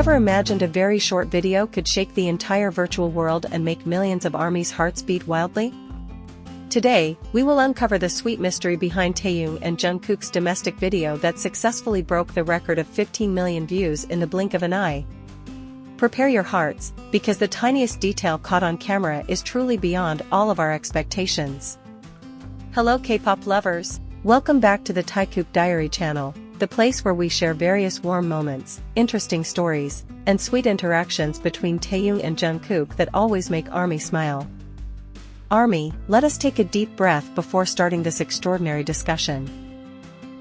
Ever imagined a very short video could shake the entire virtual world and make millions of ARMY's hearts beat wildly? Today, we will uncover the sweet mystery behind Taehyung and Jungkook's domestic video that successfully broke the record of 15 million views in the blink of an eye. Prepare your hearts, because the tiniest detail caught on camera is truly beyond all of our expectations. Hello K-pop lovers! Welcome back to the Taekook Diary channel, the place where we share various warm moments, interesting stories, and sweet interactions between Taehyung and Jungkook that always make ARMY smile. ARMY, let us take a deep breath before starting this extraordinary discussion.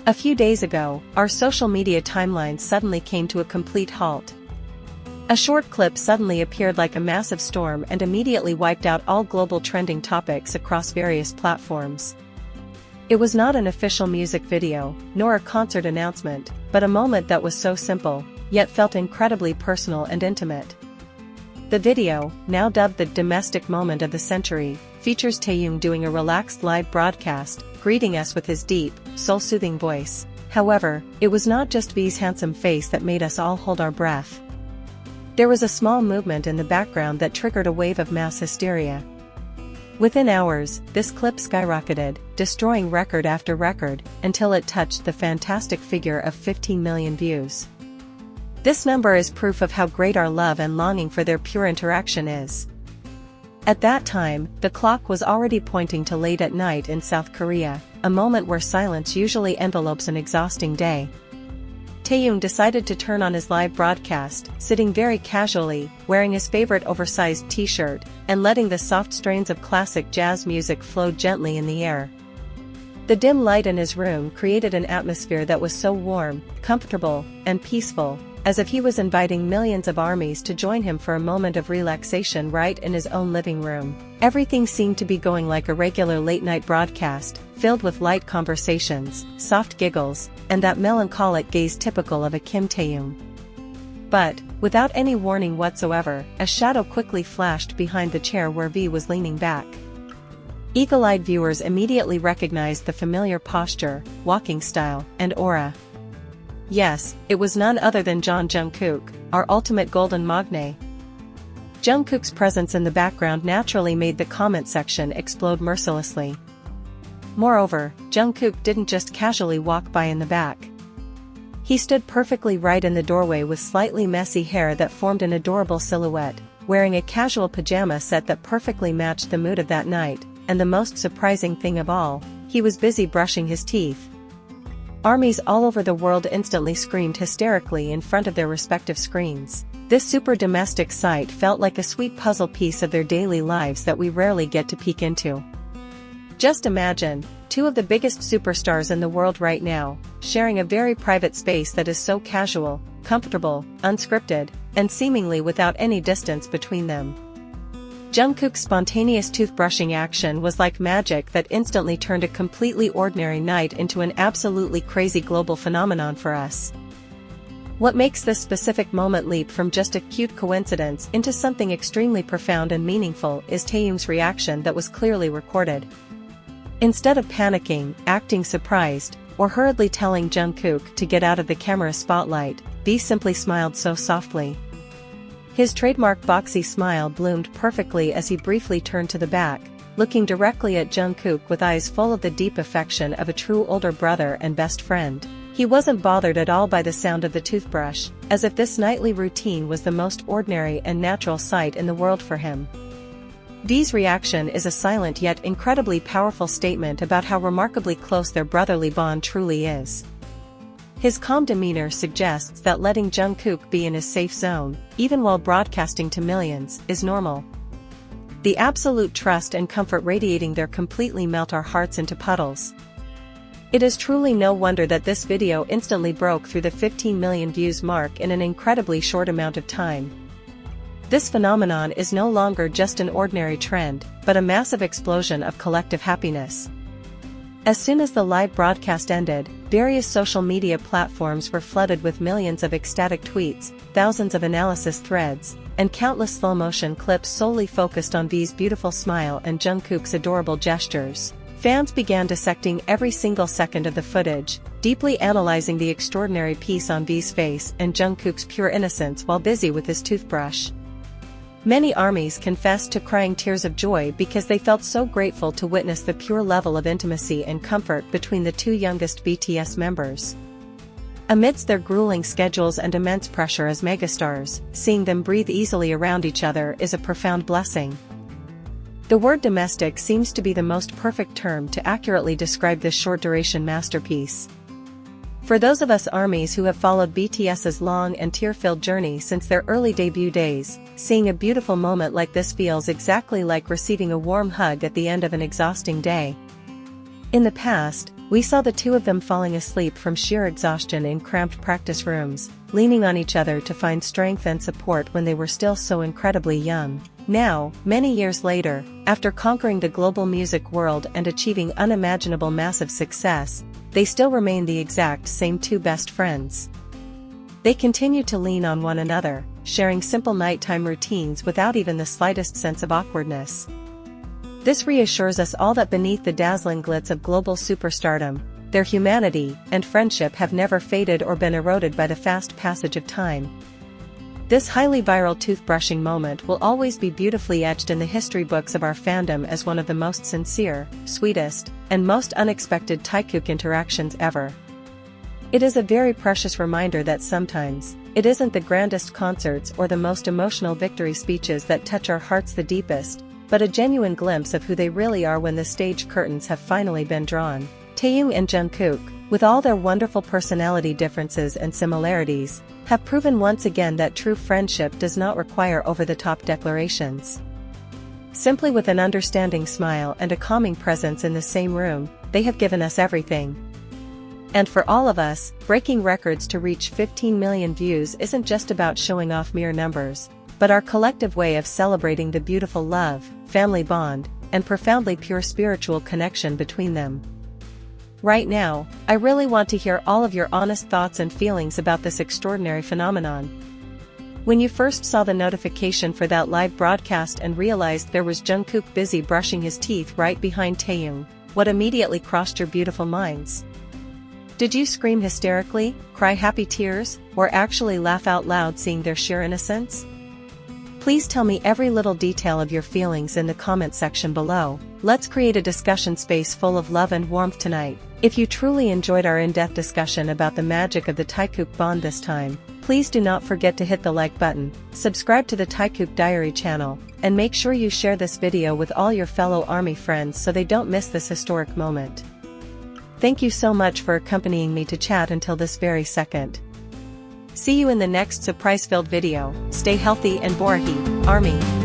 A few days ago, our social media timeline suddenly came to a complete halt. A short clip suddenly appeared like a massive storm and immediately wiped out all global trending topics across various platforms. It was not an official music video, nor a concert announcement, but a moment that was so simple, yet felt incredibly personal and intimate. The video, now dubbed the domestic moment of the century, features Taehyung doing a relaxed live broadcast, greeting us with his deep, soul-soothing voice. However, it was not just V's handsome face that made us all hold our breath. There was a small movement in the background that triggered a wave of mass hysteria. Within hours, this clip skyrocketed, destroying record after record, until it touched the fantastic figure of 15 million views. This number is proof of how great our love and longing for their pure interaction is. At that time, the clock was already pointing to late at night in South Korea, a moment where silence usually envelopes an exhausting day. Taehyung decided to turn on his live broadcast, sitting very casually, wearing his favorite oversized t-shirt, and letting the soft strains of classic jazz music flow gently in the air. The dim light in his room created an atmosphere that was so warm, comfortable, and peaceful, as if he was inviting millions of ARMYs to join him for a moment of relaxation right in his own living room. Everything seemed to be going like a regular late-night broadcast, filled with light conversations, soft giggles, and that melancholic gaze typical of a Kim Taehyung. But, without any warning whatsoever, a shadow quickly flashed behind the chair where V was leaning back. Eagle-eyed viewers immediately recognized the familiar posture, walking style, and aura. Yes, it was none other than Jungkook, our ultimate golden magne. Jungkook's presence in the background naturally made the comment section explode mercilessly. Moreover, Jungkook didn't just casually walk by in the back. He stood perfectly right in the doorway with slightly messy hair that formed an adorable silhouette, wearing a casual pajama set that perfectly matched the mood of that night, and the most surprising thing of all, he was busy brushing his teeth. ARMYs all over the world instantly screamed hysterically in front of their respective screens. This super domestic sight felt like a sweet puzzle piece of their daily lives that we rarely get to peek into. Just imagine, two of the biggest superstars in the world right now, sharing a very private space that is so casual, comfortable, unscripted, and seemingly without any distance between them. Jungkook's spontaneous toothbrushing action was like magic that instantly turned a completely ordinary night into an absolutely crazy global phenomenon for us. What makes this specific moment leap from just a cute coincidence into something extremely profound and meaningful is Taehyung's reaction that was clearly recorded. Instead of panicking, acting surprised, or hurriedly telling Jungkook to get out of the camera spotlight, V simply smiled so softly. His trademark boxy smile bloomed perfectly as he briefly turned to the back, looking directly at Jungkook with eyes full of the deep affection of a true older brother and best friend. He wasn't bothered at all by the sound of the toothbrush, as if this nightly routine was the most ordinary and natural sight in the world for him. V's reaction is a silent yet incredibly powerful statement about how remarkably close their brotherly bond truly is. His calm demeanor suggests that letting Jungkook be in his safe zone, even while broadcasting to millions, is normal. The absolute trust and comfort radiating there completely melt our hearts into puddles. It is truly no wonder that this video instantly broke through the 15 million views mark in an incredibly short amount of time. This phenomenon is no longer just an ordinary trend, but a massive explosion of collective happiness. As soon as the live broadcast ended, various social media platforms were flooded with millions of ecstatic tweets, thousands of analysis threads, and countless slow-motion clips solely focused on V's beautiful smile and Jungkook's adorable gestures. Fans began dissecting every single second of the footage, deeply analyzing the extraordinary piece on V's face and Jungkook's pure innocence while busy with his toothbrush. Many ARMYs confessed to crying tears of joy because they felt so grateful to witness the pure level of intimacy and comfort between the two youngest BTS members. Amidst their grueling schedules and immense pressure as megastars, seeing them breathe easily around each other is a profound blessing. The word domestic seems to be the most perfect term to accurately describe this short-duration masterpiece. For those of us ARMYs who have followed BTS's long and tear-filled journey since their early debut days, seeing a beautiful moment like this feels exactly like receiving a warm hug at the end of an exhausting day. In the past, we saw the two of them falling asleep from sheer exhaustion in cramped practice rooms, leaning on each other to find strength and support when they were still so incredibly young. Now, many years later, after conquering the global music world and achieving unimaginable massive success, they still remain the exact same two best friends. They continue to lean on one another, sharing simple nighttime routines without even the slightest sense of awkwardness. This reassures us all that beneath the dazzling glitz of global superstardom, their humanity and friendship have never faded or been eroded by the fast passage of time. This highly viral toothbrushing moment will always be beautifully etched in the history books of our fandom as one of the most sincere, sweetest, and most unexpected Taekook interactions ever. It is a very precious reminder that sometimes, it isn't the grandest concerts or the most emotional victory speeches that touch our hearts the deepest, but a genuine glimpse of who they really are when the stage curtains have finally been drawn. Taehyung and Jungkook, with all their wonderful personality differences and similarities, have proven once again that true friendship does not require over-the-top declarations. Simply with an understanding smile and a calming presence in the same room, they have given us everything. And for all of us, breaking records to reach 15 million views isn't just about showing off mere numbers, but our collective way of celebrating the beautiful love, family bond, and profoundly pure spiritual connection between them. Right now, I really want to hear all of your honest thoughts and feelings about this extraordinary phenomenon. When you first saw the notification for that live broadcast and realized there was Jungkook busy brushing his teeth right behind Taehyung, what immediately crossed your beautiful minds? Did you scream hysterically, cry happy tears, or actually laugh out loud seeing their sheer innocence? Please tell me every little detail of your feelings in the comment section below. Let's create a discussion space full of love and warmth tonight. If you truly enjoyed our in-depth discussion about the magic of the Taekook bond this time, please do not forget to hit the like button, subscribe to the Taekook Diary channel, and make sure you share this video with all your fellow ARMY friends so they don't miss this historic moment. Thank you so much for accompanying me to chat until this very second. See you in the next surprise-filled video. Stay healthy and Borahi, ARMY.